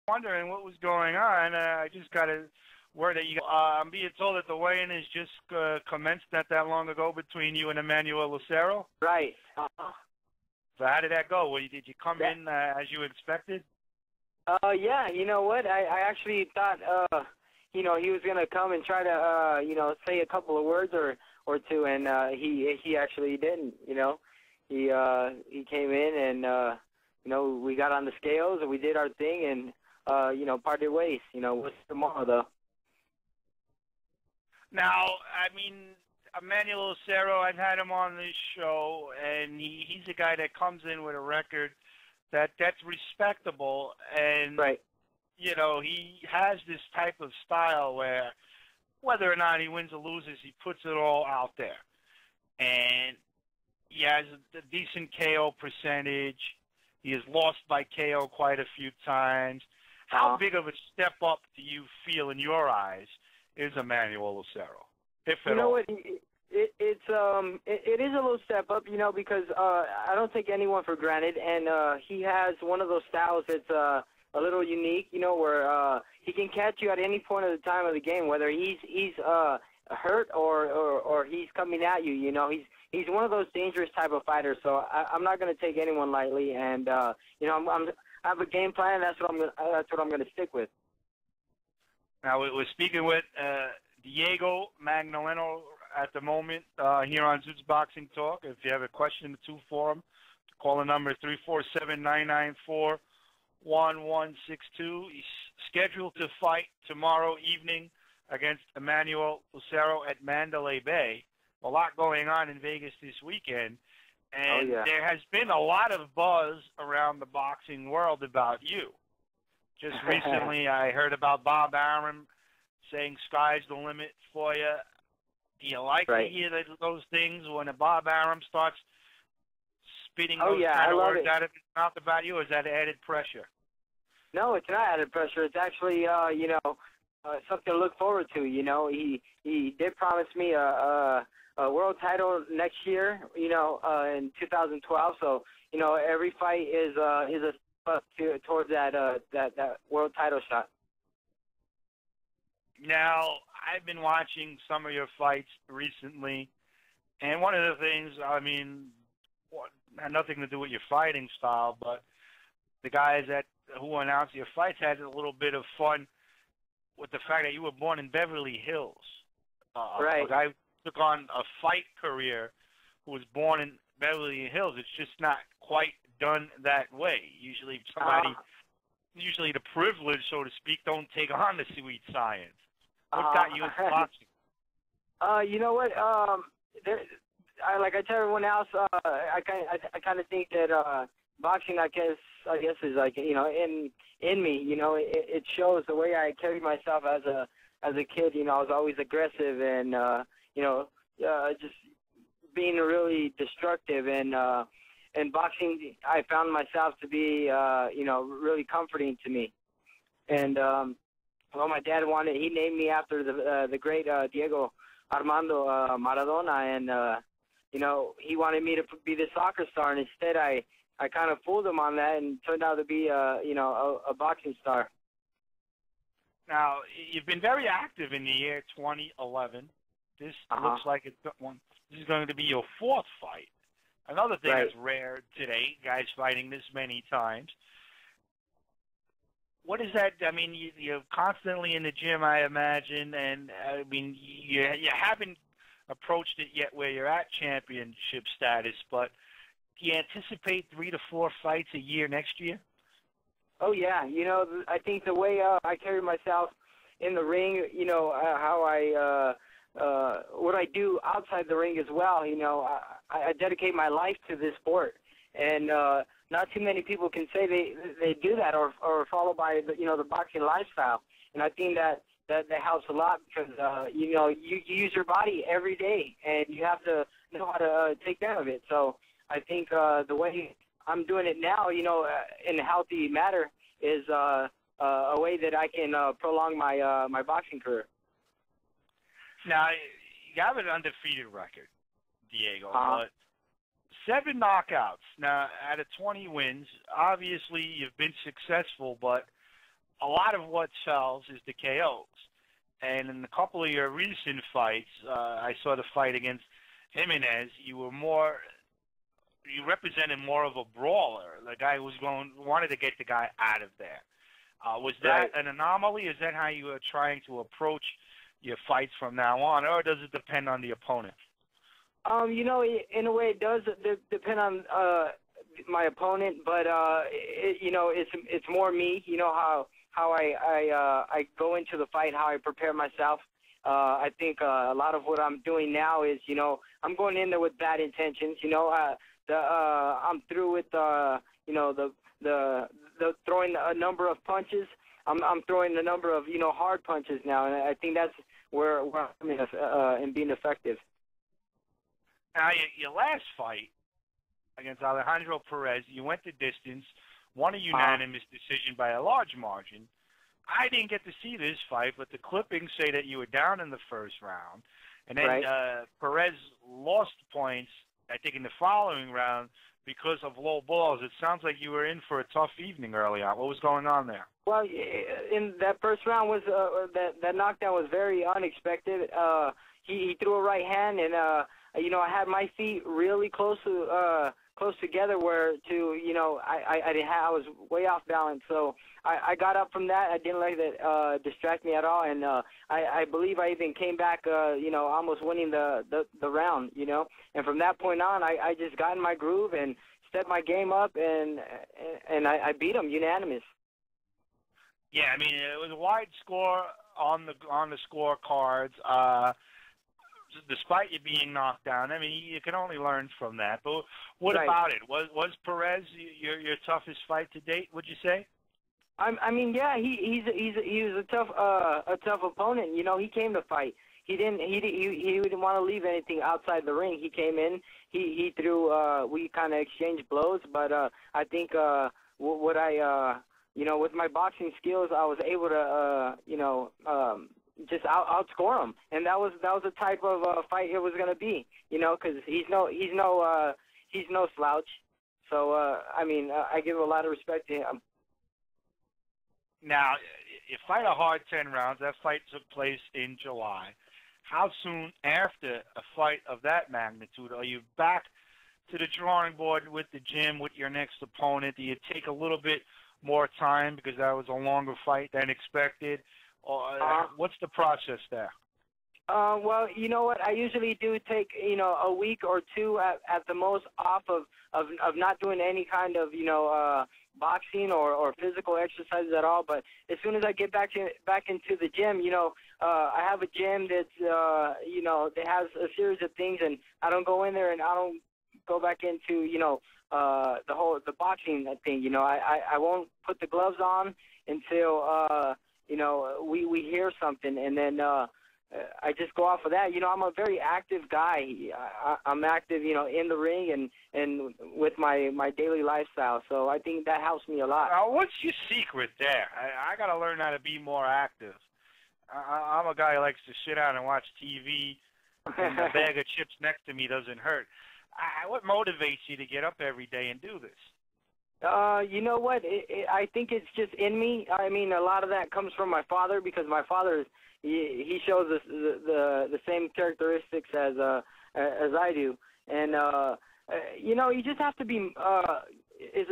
wondering what was going on. I just got a word that I'm being told that the weigh-in is just commenced not that long ago between you and Emmanuel Lucero. Right. So how did that go? Did you come in as you expected? Yeah, you know what? I actually thought, he was going to come and try to, say a couple of words or two, and he actually didn't, He came in and, we got on the scales and we did our thing and, parted ways. What's tomorrow, though? Now, I mean, Emmanuel Lucero, I've had him on this show, and he's a guy that comes in with a record that's respectable, and right. He has this type of style where whether or not he wins or loses, he puts it all out there, and he has a decent KO percentage. He has lost by KO quite a few times. How big of a step up do you feel in your eyes is Emmanuel Lucero, if at all? You know what? It is a little step up, because I don't take anyone for granted, and he has one of those styles that's a little unique, where he can catch you at any point of the time of the game, whether he's hurt or he's coming at you. He's one of those dangerous type of fighters. So I'm not going to take anyone lightly, and I have a game plan. That's what I'm going to stick with. Now we're speaking with Diego Magdaleno at the moment here on Zutes Boxing Talk. If you have a question or two for him, call the number 347-994-1162. He's scheduled to fight tomorrow evening against Emmanuel Lucero at Mandalay Bay. A lot going on in Vegas this weekend. And there has been a lot of buzz around the boxing world about you. Just recently I heard about Bob Arum saying sky's the limit for you. Do you like to hear those things when Bob Arum starts spitting those kind of words out of his mouth about you, or is that added pressure? No, it's not added pressure. It's actually, something to look forward to. He did promise me a world title next year, in 2012. So, every fight is a step towards that world title shot. Now, I've been watching some of your fights recently, and one of the things, had nothing to do with your fighting style, but the guys who announced your fights had a little bit of fun with the fact that you were born in Beverly Hills. Right. A guy who took on a fight career who was born in Beverly Hills. It's just not quite done that way. Usually usually the privilege, so to speak, don't take on the sweet science. What got you into boxing? You know what? Like I tell everyone else, I kind of think that boxing, I guess, is like in me. It shows the way I carried myself as a kid. I was always aggressive and just being really destructive. And boxing, I found myself to be really comforting to me. And my dad he named me after the great Diego Armando Maradona, and he wanted me to be the soccer star, and instead I kind of fooled him on that and turned out to be a boxing star. Now, you've been very active in the year 2011. This looks like this is going to be your fourth fight. Another thing that's rare today, guys fighting this many times. What is that? You're constantly in the gym, I imagine, and you haven't approached it yet where you're at championship status, but do you anticipate 3 to 4 fights a year next year? Oh, yeah. I think the way I carry myself in the ring, how what I do outside the ring as well, I dedicate my life to this sport. And not too many people can say they do that or follow by the boxing lifestyle. And I think that helps a lot because, you use your body every day, and you have to know how to take care of it. So I think the way I'm doing it now, in a healthy manner is a way that I can prolong my boxing career. Now, you have an undefeated record, Diego, but 7 knockouts. Now, out of 20 wins, obviously you've been successful, but a lot of what sells is the KOs. And in a couple of your recent fights, I saw the fight against Jimenez. You represented more of a brawler, the guy who wanted to get the guy out of there. Was that an anomaly? Is that how you are trying to approach your fights from now on, or does it depend on the opponent? You know, in a way, it does depend on my opponent, but you know, it's more me. You know how I go into the fight, how I prepare myself. I think a lot of what I'm doing now is, you know, I'm going in there with bad intentions. You know, I'm through with you know, the throwing a number of punches. I'm throwing a number of, you know, hard punches now, and I think that's where I'm in being effective. Now, your last fight against Alejandro Perez, you went the distance, won a unanimous decision by a large margin. I didn't get to see this fight, but the clippings say that you were down in the first round, and then Perez lost points, I think, in the following round because of low balls. It sounds like you were in for a tough evening early on. What was going on there? Well, in that first round was that knockdown was very unexpected. He threw a right hand, and you know, I had my feet really close together, where you know, I was way off balance. So I got up from that. I didn't let it distract me at all, and I believe I even came back, you know, almost winning the round, you know. And from that point on, I just got in my groove and stepped my game up, and I beat him unanimous. Yeah, I mean, it was a wide score on the scorecards. Despite you being knocked down, I mean, you can only learn from that. But what about it? Was Perez your toughest fight to date? Would you say? I mean, yeah, he was a tough opponent. You know, he came to fight. He didn't want to leave anything outside the ring. He came in. He threw. We kind of exchanged blows, but I think what I you know, with my boxing skills, I was able to you know, just outscore him, and that was the type of fight it was going to be, you know, because he's no slouch. So I mean, I give a lot of respect to him. Now, you fight a hard 10 rounds. That fight took place in July. How soon after a fight of that magnitude are you back to the drawing board with the gym, with your next opponent? Do you take a little bit more time because that was a longer fight than expected? Or what's the process there? Well, you know what? I usually do take, you know, a week or two at the most off of not doing any kind of, you know, boxing or physical exercises at all. But as soon as I get back into the gym, you know, I have a gym that's, you know, that has a series of things, and I don't go in there and I don't go back into, you know, the boxing thing. You know, I won't put the gloves on until you know, we hear something, and then I just go off of that. You know, I'm a very active guy. I'm active, you know, in the ring and with my daily lifestyle. So I think that helps me a lot. What's your secret there? I got to learn how to be more active. I'm a guy who likes to sit down and watch TV, and a bag of chips next to me doesn't hurt. What motivates you to get up every day and do this? You know what? I think it's just in me. I mean, a lot of that comes from my father, because my father, he shows us the same characteristics as I do. And you know, you just have to be.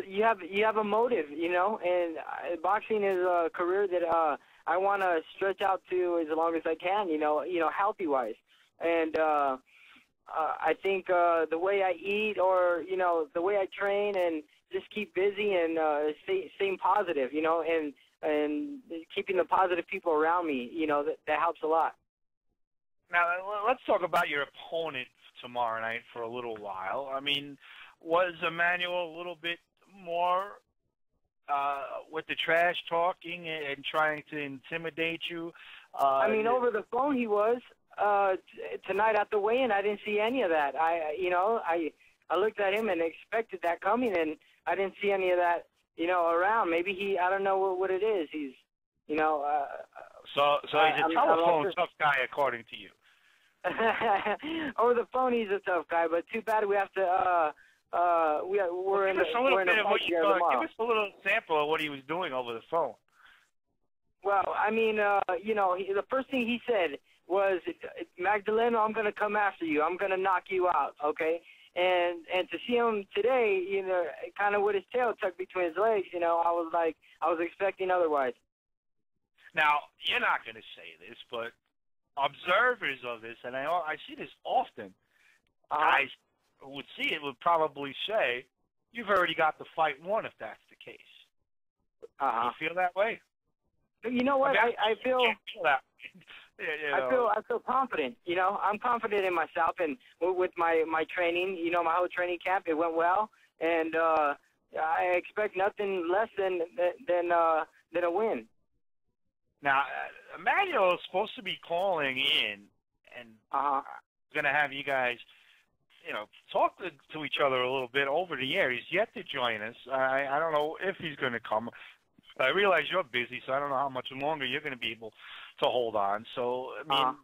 You have a motive, you know. And boxing is a career that I want to stretch out to as long as I can. You know, healthy wise. And I think the way I eat, or you know, the way I train, and just keep busy and staying positive, you know, and keeping the positive people around me, you know, that helps a lot. Now, let's talk about your opponent tomorrow night for a little while. I mean, was Emmanuel a little bit more with the trash talking and trying to intimidate you? I mean, over the phone he was. Tonight at the weigh-in, I didn't see any of that. I looked at him and expected that coming, and I didn't see any of that, you know, around. Maybe I don't know what it is. He's, you know. So he's a telephone tough guy, according to you. Over the phone, he's a tough guy, but too bad we have to. We're in a fight here tomorrow. Give us a little sample of what he was doing over the phone. Well, I mean, the first thing he said was, Magdaleno, I'm going to come after you. I'm going to knock you out, okay? And to see him today, kind of with his tail tucked between his legs, I was expecting otherwise. Now, you're not going to say this, but observers of this, and I see this often, guys who would see it would probably say, you've already got the fight won if that's the case. You feel that way? You know what? I feel that. I feel confident. I'm confident in myself, and with my training, my whole training camp, it went well, and I expect nothing less than a win. Now, Emmanuel is supposed to be calling in, and going to have you guys, talk to each other a little bit over the air. He's yet to join us. I don't know if he's going to come. I realize you're busy, so I don't know how much longer you're going to be able to hold on. So, I mean,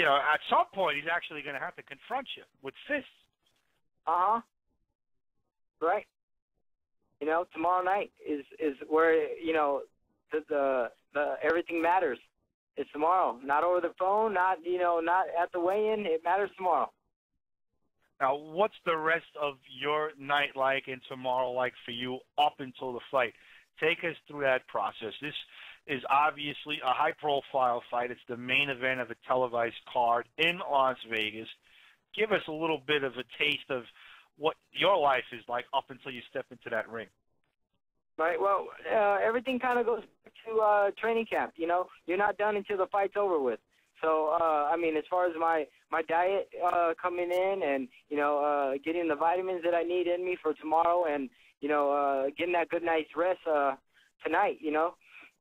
at some point he's actually going to have to confront you with fists. Right. Tomorrow night is where, the everything matters. It's tomorrow, not over the phone, not at the weigh-in. It matters tomorrow. Now, what's the rest of your night like and tomorrow like for you up until the fight? Take us through that process. This is obviously a high-profile fight. It's the main event of a televised card in Las Vegas. Give us a little bit of a taste of what your life is like up until you step into that ring. Right. Well, everything kind of goes to training camp. You're not done until the fight's over with. So, I mean, as far as my diet coming in and, getting the vitamins that I need in me for tomorrow and, getting that good night's rest tonight,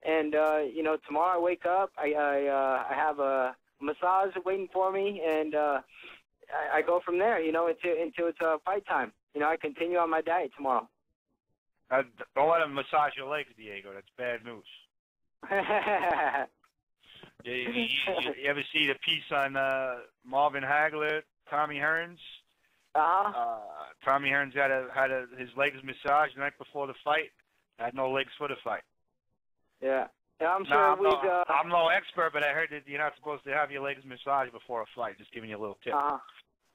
And, tomorrow I wake up, I have a massage waiting for me, and I go from there, until it's fight time. I continue on my diet tomorrow. Don't let him massage your legs, Diego. That's bad news. You ever see the piece on Marvin Hagler, Tommy Hearns? Tommy Hearns had his legs massaged the night before the fight. Had no legs for the fight. Yeah. I'm sure I'm no expert, but I heard that you're not supposed to have your legs massaged before a fight. Just giving you a little tip.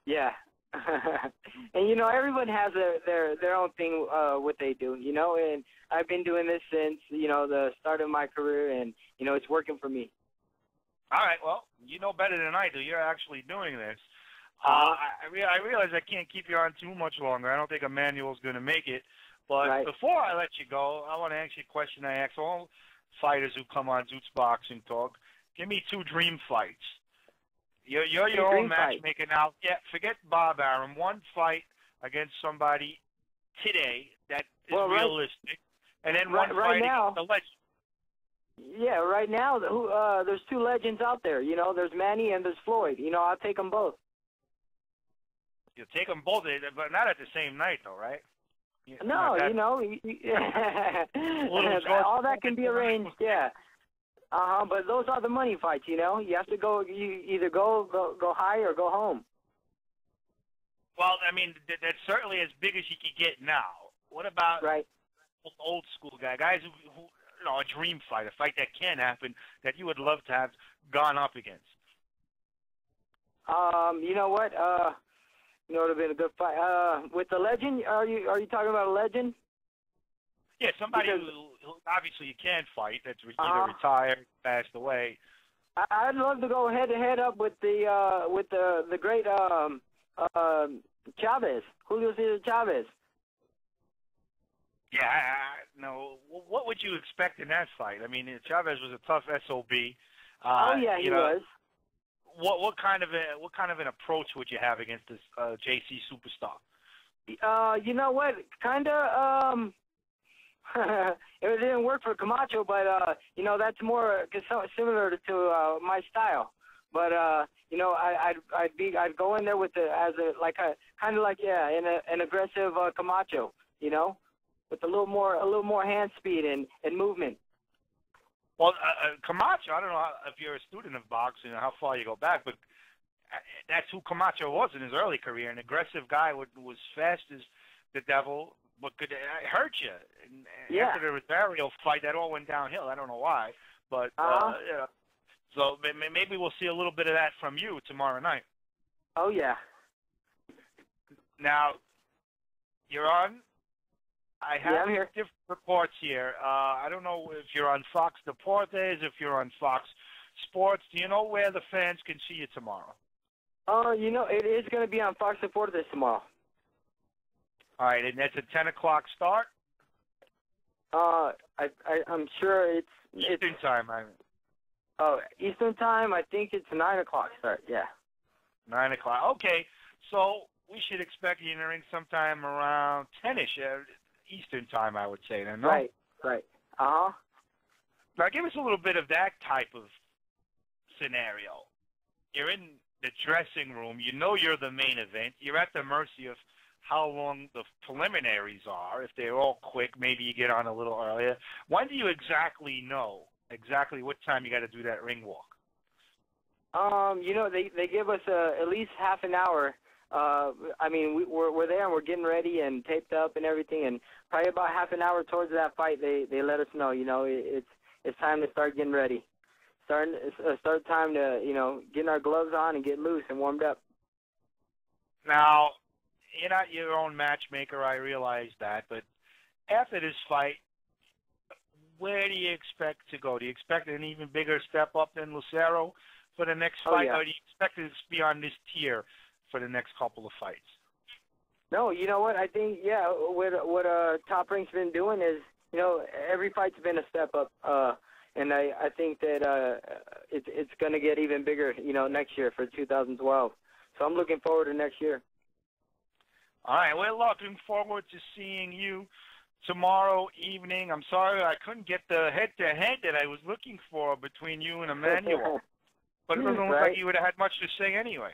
Yeah. And everyone has their own thing what they do, and I've been doing this since the start of my career, and it's working for me. All right, well, you know better than I do. You're actually doing this. I realize I can't keep you on too much longer. I don't think Emmanuel's going to make it. But before I let you go, I want to ask you a question I ask all fighters who come on Zutes Boxing Talk. Give me 2 dream fights. You're your own matchmaker now. Yeah, forget Bob Arum. One fight against somebody today that is realistic, and then one fight against the legend. Yeah, right now there's 2 legends out there. There's Manny and there's Floyd. I'll take them both. You'll take them both, but not at the same night, though, right? No, all that can be arranged. Yeah. But those are the money fights, You have to go. You either go high or go home. Well, I mean, that's certainly as big as you can get now. What about old school guys who a dream fight, a fight that can happen that you would love to have gone up against? You know what? It would have been a good fight. With the legend, are you talking about a legend? Yeah, somebody who obviously you can fight. That's either retired, passed away. I'd love to go head to head up with the great Chavez, Julio Cesar Chavez. Yeah, no. What would you expect in that fight? I mean, Chavez was a tough SOB. He was. What kind of an approach would you have against this JC superstar? You know what? Kind of. It didn't work for Camacho, but that's more similar to my style. But I'd go in there with an aggressive Camacho. With a little more hand speed and movement. Well, Camacho, I don't know if you're a student of boxing or how far you go back, but that's who Camacho was in his early career, an aggressive guy was fast as the devil, but could hurt you. And after the Rosario fight, that all went downhill. I don't know why, But so maybe we'll see a little bit of that from you tomorrow night. Oh yeah. Now, you're on. I have I'm here. different reports here. I don't know if you're on Fox Deportes, if you're on Fox Sports. Do you know where the fans can see you tomorrow? It is going to be on Fox Deportes tomorrow. All right, and that's a 10 o'clock start? I'm sure it's Eastern time, I mean. Oh, Eastern time, I think it's 9 o'clock start, yeah. 9 o'clock. Okay, so we should expect you in the ring sometime around 10-ish Eastern time, I would say then, no? Right. Uh-huh. Now, give us a little bit of that type of scenario. You're in the dressing room. You know you're the main event. You're at the mercy of how long the preliminaries are. If they're all quick, maybe you get on a little earlier. When do you exactly know what time you got to do that ring walk? They give us at least half an hour. I mean, we're there and we're getting ready and taped up and everything, and probably about half an hour towards that fight, they let us know, it's time to start getting ready. Start time to, getting our gloves on and get loose and warmed up. Now, you're not your own matchmaker, I realize that, but after this fight, where do you expect to go? Do you expect an even bigger step up than Lucero for the next fight, or do you expect it to be on this tier for the next couple of fights? No, you know what? I think, what Top Rank's been doing is, every fight's been a step up, and I think that it's going to get even bigger, next year for 2012. So I'm looking forward to next year. All right, we're looking forward to seeing you tomorrow evening. I'm sorry I couldn't get the head-to-head that I was looking for between you and Emmanuel. But it doesn't look like you would have had much to say anyway.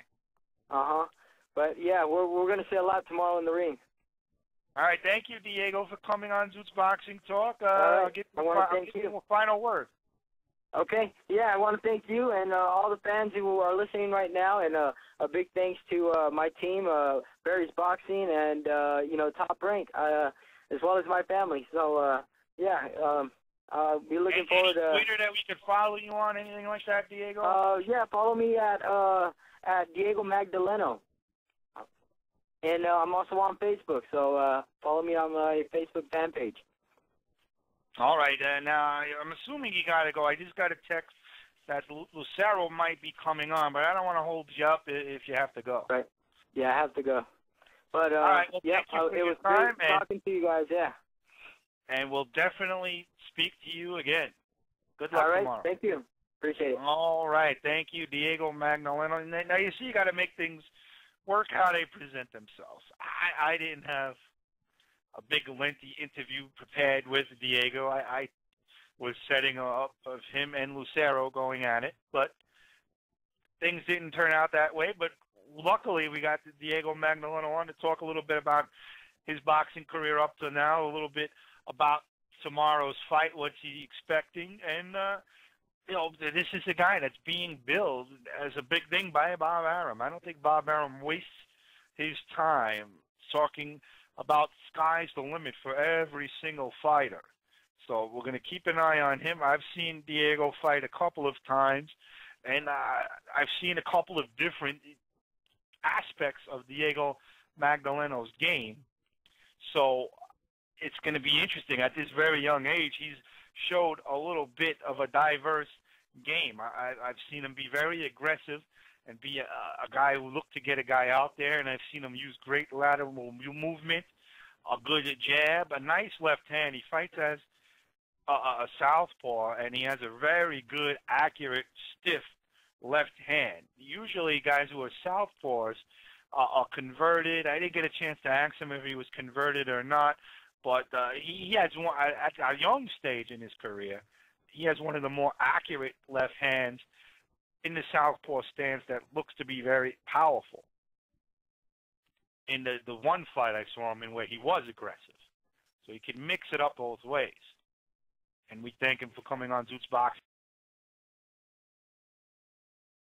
Uh-huh. But, yeah, we're going to say a lot tomorrow in the ring. All right, thank you, Diego, for coming on Zutes Boxing Talk. I'll give you a final word. Okay. Yeah, I want to thank you and all the fans who are listening right now, and a big thanks to my team, Barry's Boxing, and, Top Rank, as well as my family. So, I'll be looking forward to... Any Twitter that we could follow you on, anything like that, Diego? Yeah, follow me at Diego Magdaleno. And I'm also on Facebook, so follow me on my Facebook fan page. All right, now I'm assuming you got to go. I just got a text that Lucero might be coming on, but I don't want to hold you up if you have to go. Right. Yeah, I have to go. But all right, well, yeah, it was great talking to you guys. Yeah. And we'll definitely speak to you again. Good luck tomorrow. All right, thank you. Appreciate it. All right, thank you, Diego Magdaleno. Now you see, you got to make things work how they present themselves. I didn't have a big lengthy interview prepared with Diego. I was setting up of him and Lucero going at it, but things didn't turn out that way. But luckily, we got Diego Magdaleno on to talk a little bit about his boxing career up to now, a little bit about tomorrow's fight, what's he expecting, and this is a guy that's being billed as a big thing by Bob Arum. I don't think Bob Arum wastes his time talking about sky's the limit for every single fighter. So we're going to keep an eye on him. I've seen Diego fight a couple of times, and I've seen a couple of different aspects of Diego Magdaleno's game. So it's going to be interesting. At this very young age, he's showed a little bit of a diverse game. I've seen him be very aggressive and be a guy who looked to get a guy out there, and I've seen him use great lateral movement, a good jab, a nice left hand. He fights as a southpaw, and he has a very good, accurate, stiff left hand. Usually guys who are southpaws are converted. I didn't get a chance to ask him if he was converted or not, but he has one at a young stage in his career. He has one of the more accurate left hands in the southpaw stance that looks to be very powerful. In the one fight I saw him in where he was aggressive. So he can mix it up both ways. And we thank him for coming on Zutes Boxing.